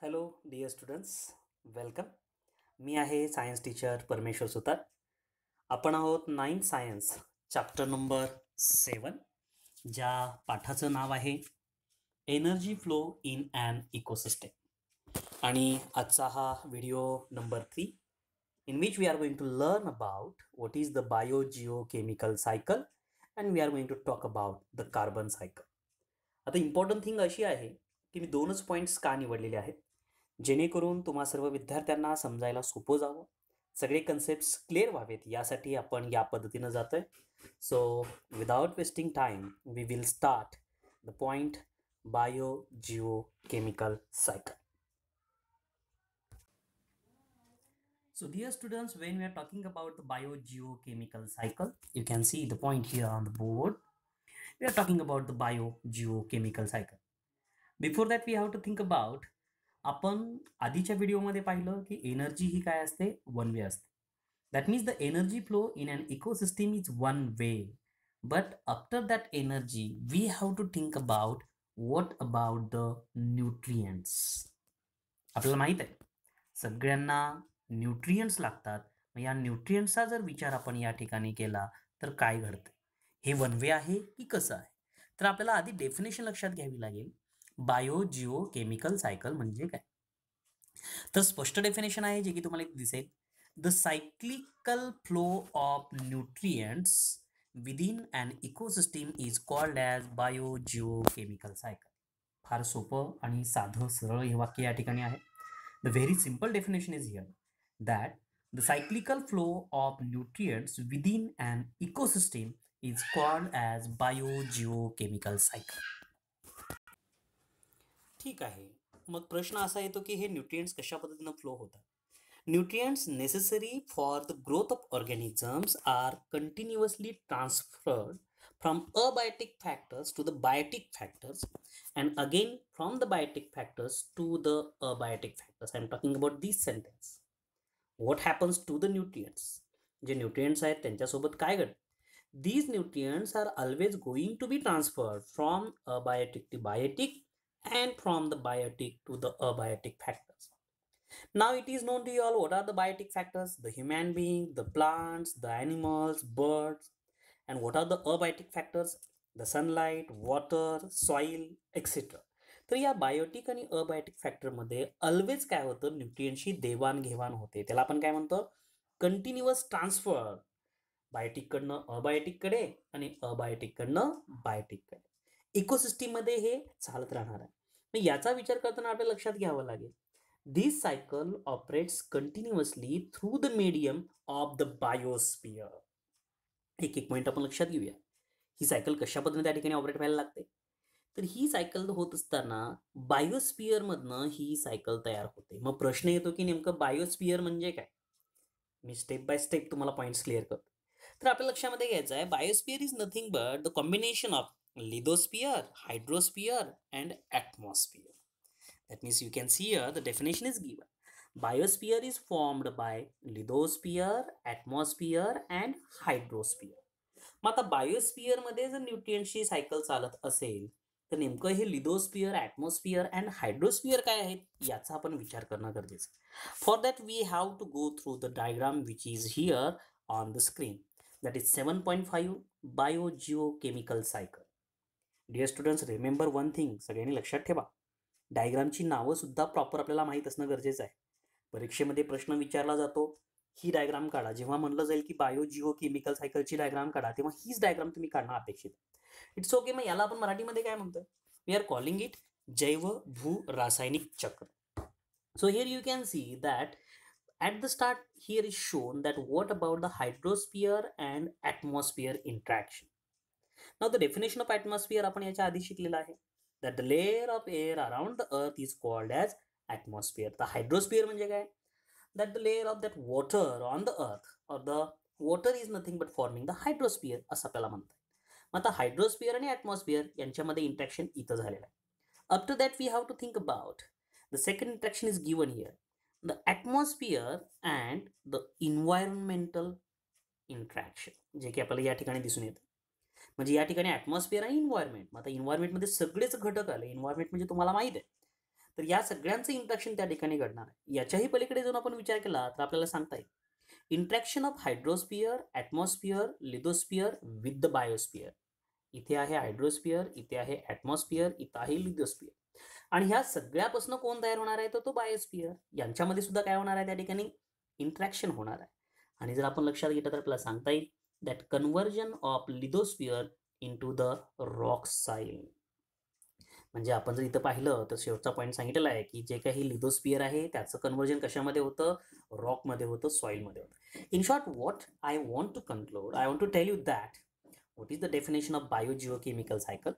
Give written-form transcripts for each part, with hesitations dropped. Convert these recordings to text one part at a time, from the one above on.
Hello dear students, welcome. मी आहे science teacher परमेश्वर सुतार. आपण आहोत 9th सायन्स चॅप्टर नंबर 7, ज्या पाठाचं नाव आहे energy flow in an ecosystem. आणि आजचा हा video number 3, in which we are going to learn about what is the biogeochemical cycle and we are going to talk about the carbon cycle. आता important thing अशी आहे की मी दोनच points का निवडलेले आहेत, जेणेकरून तुम्हा सर्व विद्यार्थ्यांना समजायला सोपं जावं, सगळे कन्सेप्ट्स क्लिअर व्हावेत, यासाठी आपण या पद्धतीनं जातोय. So without wasting time we will start the point biogeochemical cycle. So dear students, when we are talking about the biogeochemical cycle, you can see the point here on the board. We are talking about the biogeochemical cycle. Before that we have to think about, आपण आधीच्या व्हिडिओमध्ये पाहिलं की energy ही काय असते, one way असते. That means the energy flow in an ecosystem is one way, but after that energy we have to think about what about the nutrients. आपल्याला माहित आहे सगळ्यांना न्यूट्रियंट्स लागतात. मग या न्यूट्रियंट्सचा जर विचार आपण या ठिकाणी केला तर काय घडते, हे वन वे आहे की कसं आहे. तर आपल्याला आधी डेफिनेशन लक्षात घ्यावी लागेल. बायोजिओकेमिकल सायकल म्हणजे काय, तर स्पष्ट डेफिनेशन आहे जे की तुम्हाला इथे दिसेल. The cyclical flow of nutrients within an ecosystem is called as biogeochemical cycle. फार सोपं आणि साधं सरळ हे वाक्य या ठिकाणी आहे. The very simple definition is here that the cyclical flow of nutrients within an ecosystem is called as biogeochemical cycle. ठीक आहे, मग प्रश्न असा येतो की हे न्यूट्रियंट्स कशा पद्धतीनं फ्लो होतात. Nutrients necessary for the growth of organisms are continuously transferred from abiotic factors to the biotic factors and again from the biotic factors to the abiotic factors. I'm talking about this sentence. What happens to the nutrients? जे nutrients आहेत त्यांच्यासोबत काय घडतं. These nutrients are always going to be transferred from abiotic to biotic and from the biotic to the abiotic factors. Now it is known to you all what are the biotic factors: the human being, the plants, the animals, birds. And what are the abiotic factors? The sunlight, water, soil, etc. तर या Biotique आणि abiotic फॅक्टरमध्ये always काय होतं, न्यूट्रियंटची देवाणघेवाण होते. त्याला आपण काय म्हणतो, कंटिन्युअस ट्रान्सफर. बायोटिक कडनं अबायोटिक कडे आणि अबायोटिक कडनं बायोटिक कडे. इकोसिस्टीम मध्ये हे चालत राहणार आहे. मग याचा विचार करताना आपल्याला लक्षात घ्यावं लागेल, this cycle operates continuously through the medium of the biosphere. एक एक पॉईंट आपण लक्षात घेऊया. ही सायकल कशा पद्धतीने त्या ठिकाणी ऑपरेट व्हायला लागते, तर ही सायकल होत असताना बायोस्फिअर मधनं ही सायकल तयार होते. मग प्रश्न येतो की नेमकं बायोस्फिअर म्हणजे काय. मी स्टेप बाय स्टेप तुम्हाला पॉईंट्स क्लिअर करतो. तर आपल्या लक्षामध्ये घ्यायचं आहे, biosphere is nothing but the combination of lithosphere, hydrosphere and atmosphere. That means you can see here the definition is given. Biosphere is formed by lithosphere, atmosphere and hydrosphere. मग आता biosphere मध्ये जर न्यूट्रियंटची सायकल चालत असेल तर नेमकं हे लिथोस्फिअर, atmosphere and हायड्रोस्फिअर काय आहेत याचा आपण विचार करणं गरजेचं. For that we have to go through the diagram which is here on the screen. That is 7.5 biogeochemical cycle. Dear students, remember one thing, सगळ्यांनी लक्षात ठेवा, डायग्रामची नावं सुद्धा प्रॉपर आपल्याला माहीत असणं गरजेचं आहे. परीक्षेमध्ये प्रश्न विचारला जातो, ही डायग्राम काढा. जेव्हा म्हणलं जाईल की बायोजिओकेमिकल सायकलची डायग्राम काढा, तेव्हा हीच डायग्राम तुम्ही काढणं अपेक्षित. It's okay. मग याला आपण मराठीमध्ये काय म्हणतोय, वी आर कॉलिंग इट जैव भू रासायनिक चक्र. So here you can see that at the start here is shown that what about the hydrosphere and atmosphere interaction. Now the definition of atmosphere आपण याच्या आधी शिकलेला आहे, that the layer of air around the earth is called as atmosphere. The hydrosphere म्हणजे काय, that the layer of that water on the earth or the water is nothing but forming the hydrosphere असं आपल्याला म्हणतात. मग आता हायड्रोस्फिअर आणि atmosphere यांच्यामध्ये interaction इथं झालेलं आहे. After that we have to think about the second interaction is given here, the atmosphere and the environmental interaction, जे की आपल्याला या ठिकाणी दिसून येतं. म्हणजे या ठिकाणी ॲटमॉस्फिअर आणि इन्व्हायरमेंट. मग आता इन्व्हायरमेंटमध्ये सगळेच घटक आले. इन्व्हायरमेंट म्हणजे तुम्हाला माहित आहे तर या सगळ्यांचं इंट्रॅक्शन त्या ठिकाणी घडणार आहे. याच्याही पलीकडे जर आपण विचार केला तर आपल्याला सांगता येईल interaction of hydrosphere, atmosphere, lithosphere with the biosphere. इथे आहे हायड्रोस्फिअर, इथे आहे ॲटमॉस्फिअर, इथं आहे लिथोस्फिअर. आणि ह्या सगळ्यापासून कोण तयार होणार आहे तर तो बायोस्फिअर. यांच्यामध्ये सुद्धा काय होणार आहे त्या ठिकाणी इंट्रॅक्शन होणार आहे. आणि जर आपण लक्षात घेतलं तर आपल्याला सांगता येईल that conversion of lithosphere into the rock soil. म्हणजे आपण जर इथं पाहिलं तर शेवटचा पॉईंट सांगितलेला आहे की जे काही लिथोस्फिअर आहे त्याचं कन्व्हर्जन कशामध्ये होतं, रॉकमध्ये होतं, सॉईलमध्ये होतं. In short what I want to conclude, I want to tell you that what is the definition of biogeochemical cycle.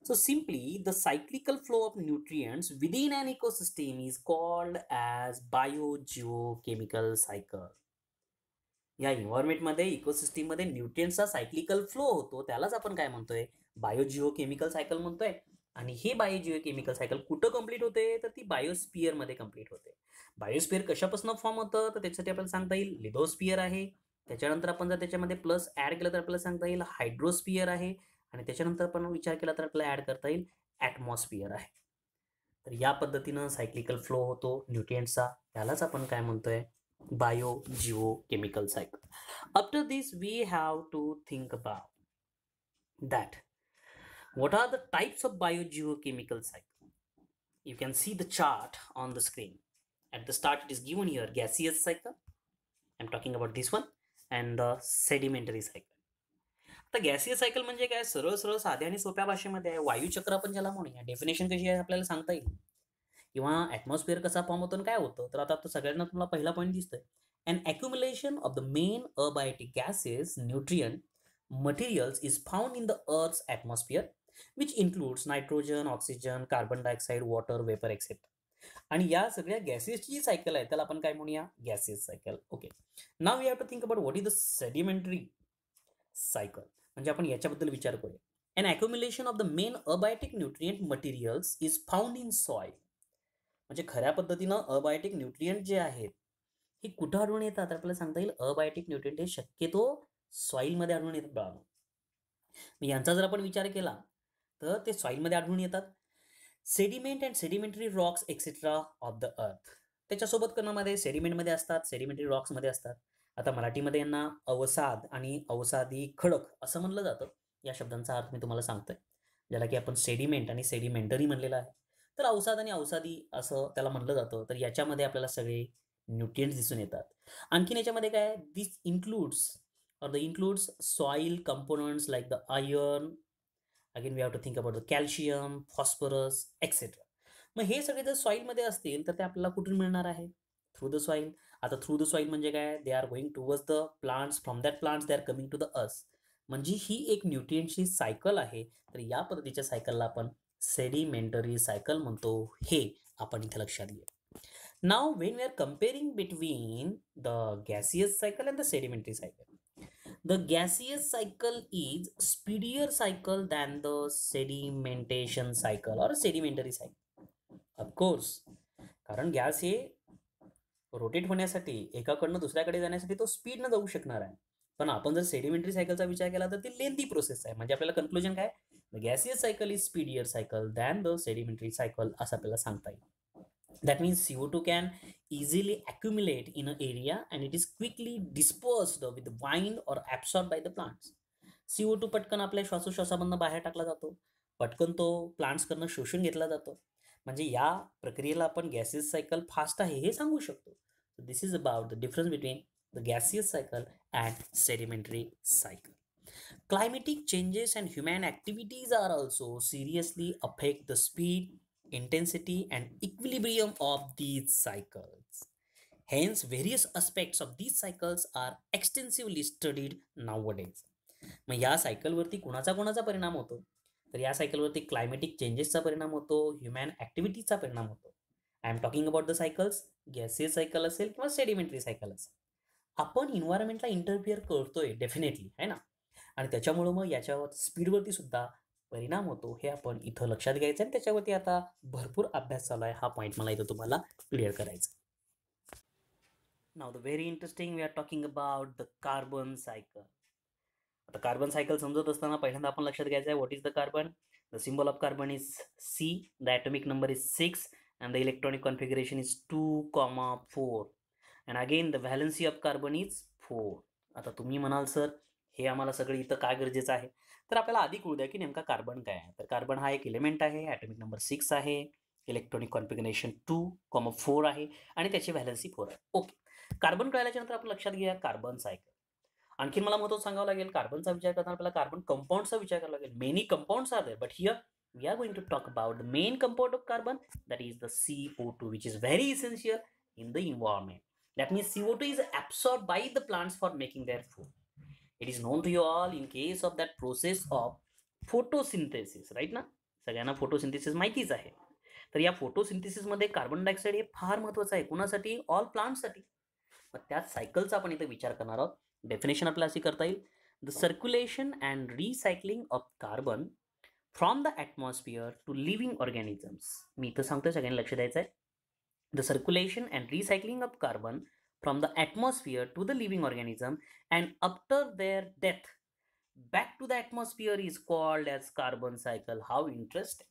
So simply the cyclical flow of nutrients within an ecosystem is called as biogeochemical cycle. या इन्व्हायरमेंटमध्ये इकोसिस्टीममध्ये न्यूट्रिएंट्सचा cyclical flow होतो त्यालाच आपण काय म्हणतोय, बायोजिओकेमिकल cycle म्हणतोय. आणि हे बायोजिओकेमिकल cycle कुठं कंप्लीट होते तर ती बायोस्फिअर मध्ये कंप्लीट होते. बायोस्फिअर कशापासून फॉर्म होतं तर त्याच्यासाठी आपल्याला सांगता येईल लिथोस्फिअर आहे. त्याच्यानंतर आपण जर त्याच्यामध्ये प्लस ऍड केलं तर आपल्याला सांगता येईल हायड्रोस्फिअर आहे. आणि त्याच्यानंतर आपण विचार केला तर आपल्याला ऍड करता येईल ॲटमॉस्फिअर आहे. तर या पद्धतीनं सायक्लिकल फ्लो होतो न्यूट्रिएंट्सचा, त्यालाच आपण काय म्हणतोय, biogeochemical cycle. After this, we have to think about that. What are the types of biogeochemical cycle? You can see the chart on the screen. At the start, it is given here gaseous cycle. I'm talking about this one, and sedimentary cycle. आता gaseous cycle म्हणजे काय, सरळ सरळ साध्या आणि सोप्या भाषेमध्ये आहे. वायुचक्र आपण ज्याला म्हणूया. डेफिनेशन कशी आहे आपल्याला सांगता येईल, किंवा ॲटमॉस्फिअर कसा फॉर्म होतो आणि काय होतं. तर आता सगळ्यांना तुम्हाला पहिला पॉईंट दिसतोय, an accumulation of the main abiotic gases, nutrient materials is found in the Earth's atmosphere, which includes nitrogen, oxygen, carbon dioxide, water, vapor, etc. आणि या सगळ्या गॅसेसची जी सायकल आहे त्याला आपण काय म्हणूया, gases cycle. Okay, now we have to think about what is the sedimentary cycle. म्हणजे आपण याच्याबद्दल विचार करूया. an accumulation of the main abiotic nutrient materials is found in soil. म्हणजे खऱ्या पद्धतीनं अबायोटिक न्यूट्रिएंट जे आहेत हे कुठं आढळून येतात तर आपल्याला सांगता येईल अबायोटिक न्यूट्रिएंट हे शक्यतो सॉईलमध्ये आढळून येतात बाळांनो. यांचा जर आपण विचार केला तर ते सॉईलमध्ये आढळून येतात. Sediment and sedimentary Roxx etcetera of the earth. त्याच्यासोबत कणामध्ये सेडिमेंटमध्ये असतात, सेडिमेंटरी रॉक्समध्ये असतात. आता मराठीमध्ये यांना अवसाद आणि अवसादी खडक असं म्हणलं जातं. या शब्दांचा अर्थ मी तुम्हाला सांगतोय, ज्याला की आपण सेडिमेंट आणि सेडिमेंटरी म्हणलेलं आहे. तर अवसाद आणि अवसादी असं त्याला म्हणलं जातं. तर याच्यामध्ये आपल्याला सगळे न्यूट्रिएंट्स दिसून येतात. आणखीन याच्यामध्ये काय, दिस includes soil components like the iron. Again, we have to think about the calcium, phosphorus, etc. मग हे सगळे जर सॉईलमध्ये असतील तर ते आपल्याला कुठून मिळणार आहे, थ्रू द सॉईल. आता थ्रू द सॉईल म्हणजे काय, they are going towards the plants, from that plants they are coming to the earth. म्हणजे ही एक न्यूट्रिएंटची सायकल आहे. तर या पद्धतीच्या सायकलला आपण सेडिमेंटरी सायकल म्हणतो. हे आपण इथे लक्षात घ्या. Now, when we are comparing between the gaseous cycle and the sedimentary cycle, the gaseous cycle is speedier cycle than the sedimentation cycle or sedimentary cycle. Of course, कारण गॅस हे rotate होण्यासाठी एकाकडनं दुसऱ्याकडे जाण्यासाठी तो स्पीडनं जाऊ शकणार आहे. पण आपण जर सेडिमेंटरी सायकलचा विचार केला तर ती लेंथी प्रोसेस आहे. म्हणजे आपल्याला कन्क्लुजन काय, the gaseous cycle is speedier cycle than the sedimentary cycle असं आपल्याला सांगता येईल. That means CO2 can easily accumulate in an area and it is quickly dispersed with wind or absorbed by the plants. CO2 पटकन आपल्या श्वासोश्वासामधनं बाहेर टाकला जातो, पटकन तो प्लांट्स कडनं शोषून घेतला जातो. म्हणजे या प्रक्रियेला आपण गॅसियस सायकल फास्ट आहे हे सांगू शकतो. This is about the difference between the gaseous cycle and sedimentary cycle. Climatic changes and human activities are also seriously affect the speed, intensity and equilibrium of these cycles. Hence, various aspects of these cycles are extensively studied nowadays. मग या सायकलवरती कोणाचा परिणाम होतो, तर या सायकलवरती climatic चेंजेसचा परिणाम होतो, human ॲक्टिव्हिटीचा परिणाम होतो. I am talking about the cycles, gaseous cycle असेल किंवा सेडिमेंटरी सायकल असेल. आपण इन्व्हायरमेंटला इंटरफिअर करतोय डेफिनेटली, आहे ना, आणि त्याच्यामुळं मग याच्यावर स्पीडवरती सुद्धा परिणाम होतो. हे आपण इथं लक्षात घ्यायचं आणि त्याच्यावरती आता भरपूर अभ्यास चालू आहे. हा पॉईंट मला इथं तुम्हाला क्लिअर करायचा. Now the very interesting, we are talking about the carbon cycle. आता कार्बन सायकल समजत असताना पहिल्यांदा आपण लक्षात घ्यायचं आहे what is the carbon. The symbol of carbon is C, the atomic number is 6 and the electronic configuration is 2,4 and again the valency of carbon is 4. आता तुम्ही म्हणाल सर हे आम्हाला सगळं इथं काय गरजेचं आहे, तर आपल्याला आधी कळू द्या की नेमका कार्बन काय आहे. तर कार्बन हा एक एलिमेंट आहे, ॲटॉमिक नंबर 6 आहे, इलेक्ट्रॉनिक कॉन्फिगरेशन 2,4 आहे आणि त्याची व्हॅलन्सी 4 आहे. ओके, कार्बन कळल्याच्या नंतर आपण लक्षात घ्या कार्बन सायकल. आणखी मला महत्त्वाचं सांगावं लागेल, कार्बनचा विचार करताना आपल्याला कार्बन कंपाऊंडचा विचार करावा लागेल. Many compounds are there, but here we are going to talk about the main compound of carbon, that is the CO2, which is very essential in the environment. That means CO2 is absorbed by the plants for making their food. It is known to you all in case of that process of photosynthesis, right ना? सगळ्यांना photosynthesis माहितीच आहे. तर या photosynthesis मध्ये carbon dioxide हे फार महत्त्वाचं आहे. कुणासाठी? ऑल प्लांट्ससाठी. मग त्याच सायकलचा आपण इथे विचार करणार आहोत. डेफिनेशन आपल्याला अशी करता येईल, the circulation and recycling of carbon from the atmosphere to living organisms. मी इथं सांगतोय, सगळ्यांनी लक्ष द्यायचं आहे. The circulation and recycling of carbon from the atmosphere to the living organism and after their death back to the atmosphere is called as carbon cycle. How interesting.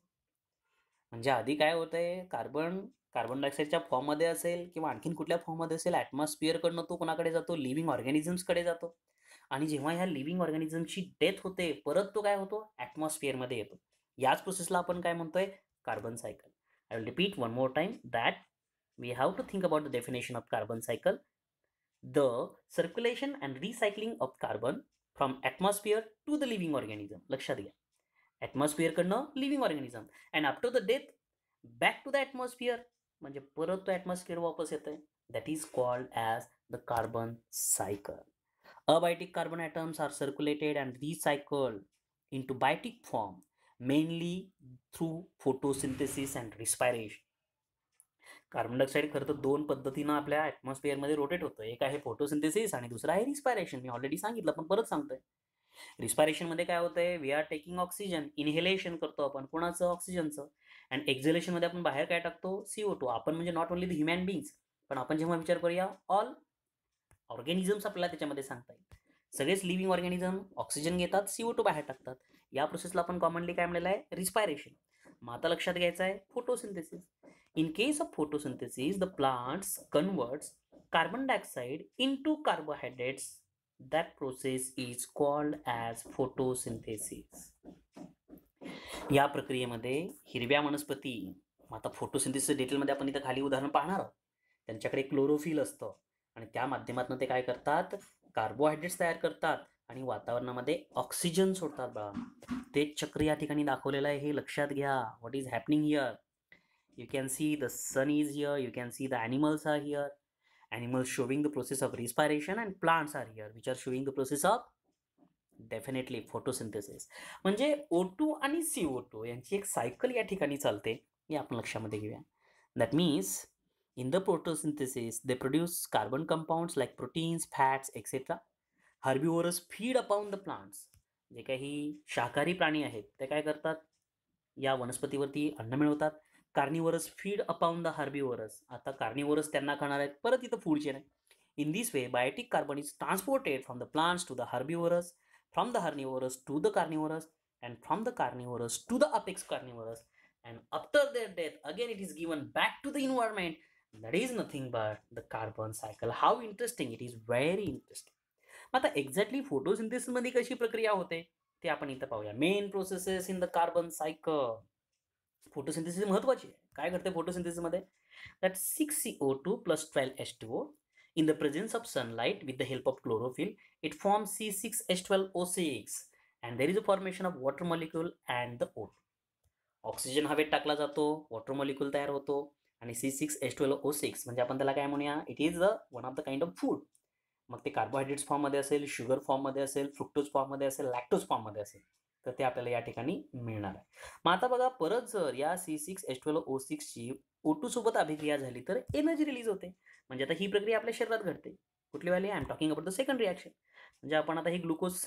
म्हणजे आधी काय होतंय, कार्बन डायऑक्साईडच्या फॉर्ममध्ये असेल किंवा आणखीन कुठल्या फॉर्ममध्ये असेल, ॲटमॉस्फिअरकडनं तो कोणाकडे जातो, लिव्हिंग ऑर्गॅनिझम्सकडे जातो. आणि जेव्हा ह्या लिव्हिंग ऑर्गॅनिझमची डेथ होते, परत तो काय होतो, ॲटमॉस्फिअरमध्ये येतो. याच प्रोसेसला आपण काय म्हणतोय, carbon cycle. I will repeat one more time that we have to think about the definition of carbon cycle. The circulation and recycling of carbon from atmosphere to the living organism. लक्षात घ्या, ॲटमॉस्फिअरकडनं living organism and after the death back to the atmosphere, म्हणजे परत तो atmosphere वापस येतोय. That is called as the carbon cycle. Abiotic carbon atoms are circulated and recycled into biotic form mainly through photosynthesis and respiration. Carbon dioxide खरं तर दोन पद्धतीनं आपल्या ॲटमॉस्फिअरमध्ये रोटेट होतं. एक आहे फोटोसिंथेसिस आणि दुसरं आहे रिस्पायरेशन. मी ऑलरेडी सांगितलं, पण परत सांगतोय. रिस्पायरेशनमध्ये काय होतंय, we are taking oxygen, inhalation करतो आपण कोणाचं, ऑक्सिजनचं. अँड एक्झलेशनमध्ये आपण बाहेर काय टाकतो, CO2. आपण म्हणजे not only the human beings, पण आपण जेव्हा विचार करूया ऑल ऑर्गॅनिझम्स आपल्याला त्याच्यामध्ये सांगता येईल. सगळेच लिव्हिंग ऑर्गॅनिझम ऑक्सिजन घेतात, CO2 बाहेर टाकतात. या प्रोसेसला आपण कॉमनली काय म्हणलेलं आहे, रिस्पायरेशन. मग आता लक्षात घ्यायचं आहे photosynthesis. In case of photosynthesis the plants converts carbon dioxide into carbohydrates. That process is called as photosynthesis. या प्रक्रियेमध्ये हिरव्या वनस्पती, आता फोटोसिंथेसिस डिटेलमध्ये आपण इथं खाली उदाहरण पाहणार आहोत. त्यांच्याकडे क्लोरोफिल असतं आणि त्या माध्यमातून ते काय करतात, कार्बोहायड्रेट्स तयार करतात आणि वातावरणामध्ये ऑक्सिजन सोडतात. बघा, ते चक्र या ठिकाणी दाखवलेलं आहे, हे लक्षात घ्या. What is happening here, you can see the sun is here, you can see the animals are here. Animals showing the process of respiration and plants are here which are showing the process of definitely photosynthesis. म्हणजे O2 आणि CO2 यांची एक cycle या ठिकाणी चालते, हे आपण लक्षामध्ये घेऊया. That means in the photosynthesis they produce carbon compounds like proteins, fats, etc. Herbivores feed upon the plants. जे काही शाकाहारी प्राणी आहेत ते काय करतात, या वनस्पतीवरती अन्न मिळवतात. Carnivores feed upon the herbivores. आता कार्निवरस त्यांना खाणार आहेत, परत इथं फूड चेन आहे. In this way biotic carbon is transported from the plants to the herbivores, from the herbivores to the carnivores and from the carnivorous to the apex carnivorous, and after their death again it is given back to the environment. That is nothing but the carbon cycle. How interesting, it is very interesting. आता exactly photosynthesis मध्ये कशी प्रक्रिया होते ते आपण इथं पाहूया. Main processes in the carbon cycle. Photosynthesis महत्वाची आहे. काय करते फोटोसिंथेसिस मध्ये, that 6CO2 plus 12H2O in the presence of sunlight with the help of chlorophyll it forms C6H12O6 and there is a formation of water molecule and the O2. Oxygen हवेत टाकला जातो, water molecule तयार होतो आणि C6H12O6 म्हणजे आपण त्याला काय म्हणूया, it is one of the kind of food. मग ते कार्बोहायड्रेट्स फॉर्ममध्ये असेल, शुगर फॉर्ममध्ये असेल, फ्रुक्टोज फॉर्ममध्ये असेल, लॅक्टोज फॉर्ममध्ये असेल, तर ते आपल्याला या ठिकाणी मिळणार आहे. मग आता बघा, परत जर या C6H12O6 ची O2 सोबत अभिक्रिया झाली तर एनर्जी रिलीज होते. म्हणजे आता ही प्रक्रिया आपल्या शरीरात घडते. कुठली वाली, I am talking about the second reaction. म्हणजे आपण आता हे ग्लुकोज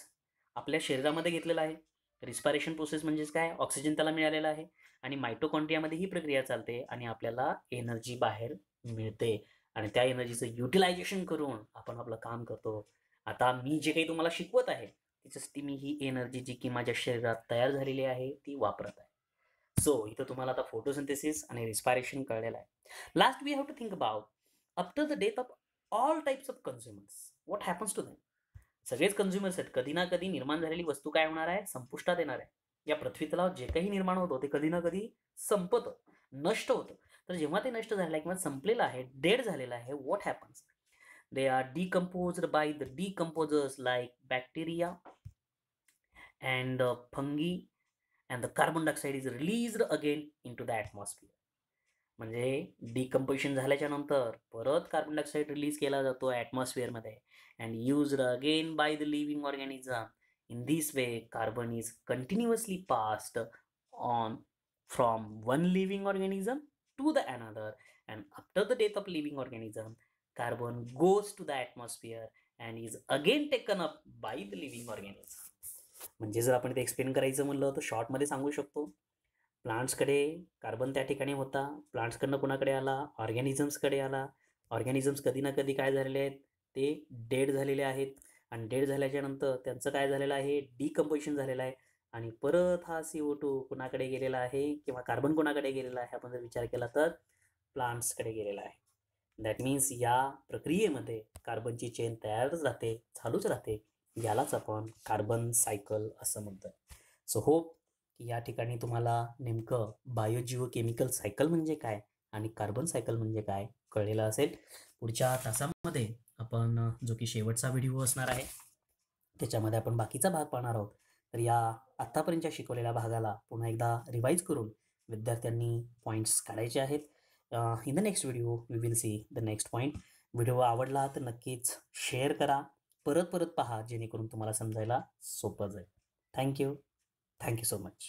आपल्या शरीरामध्ये घेतलेला आहे. रिस्पायरेशन प्रोसेस म्हणजेच काय, ऑक्सिजन त्याला मिळालेला आहे आणि मायटोकॉन्ड्रियामध्ये ही प्रक्रिया चालते आणि आपल्याला एनर्जी बाहेर मिळते आणि त्या एनर्जीचं युटिलायझेशन करून आपण आपलं काम करतो. आता मी जे काही तुम्हाला शिकवत आहे त्याच्यासाठी मी ही एनर्जी जी की माझ्या शरीरात तयार झालेली आहे ती वापरत आहे. सो इथं तुम्हाला आता फोटोसिंथेसिस आणि रिस्पायरेशन कळलेलं आहे. Last we have to think about after the death of all types of consumers what happens to them. सगळेच कन्झ्युमर्स आहेत, कधी ना कधी निर्माण झालेली वस्तू काय होणार आहे, संपुष्टात येणार आहे. या पृथ्वी तलावर जे काही निर्माण होतं ते कधी ना कधी संपतं, नष्ट होतं. तर जेव्हा ते नष्ट झालेलं आहे किंवा संपलेलं आहे, डेड झालेलं आहे, what happens, they are decomposed by the decomposers like bacteria and fungi, and the carbon dioxide is released again into the atmosphere. म्हणजे डिकम्पोजिशन झाल्याच्या नंतर परत कार्बन डायऑक्साईड रिलीज केला जातो ॲटमॉस्फिअरमध्ये and used again by the living organism. In this way carbon is continuously passed on from one living organism to the another, and after the death of living organism carbon goes to the atmosphere and is again taken up by the living organism. म्हणजे जर आपण ते explain करायचं म्हणलं तर शॉर्टमध्ये सांगू शकतो. प्लांट्सकडे कार्बन त्या ठिकाणी होता, प्लांट्सकडनं कुणाकडे आला, ऑर्गॅनिझम्सकडे आला. ऑर्गॅनिझम्स कधी ना कधी काय झालेले आहेत, ते डेड झालेले आहेत आणि डेड झाल्याच्या नंतर त्यांचं काय झालेलं आहे, डिकम्पोजिशन झालेलं आहे आणि परत हा CO2 कुणाकडे गेलेला आहे किंवा कार्बन कुणाकडे गेलेला आहे आपण जर विचार केला तर प्लांट्सकडे गेलेला आहे. दॅट मीन्स या प्रक्रियेमध्ये कार्बनची चेन तयारच राहते, चालूच राहते. यालाच आपण कार्बन सायकल असं म्हणतो. सो होप या ठिकाणी तुम्हाला नेमकं बायोजिओ केमिकल सायकल म्हणजे काय आणि कार्बन सायकल म्हणजे काय कळलेलं असेल. पुढच्या तासामध्ये आपण जो की शेवटचा व्हिडिओ असणार आहे त्याच्यामध्ये आपण बाकीचा भाग पाहणार आहोत. तर या आत्तापर्यंतच्या शिकवलेल्या भागाला पुन्हा एकदा रिवाईज करून विद्यार्थ्यांनी पॉईंट्स काढायचे आहेत. In the next video we will see the next point. Video आवडला तर नक्कीच शेअर करा, परत परत पहा जेणेकरून तुम्हाला समजायला सोपं जाईल. Thank you so much.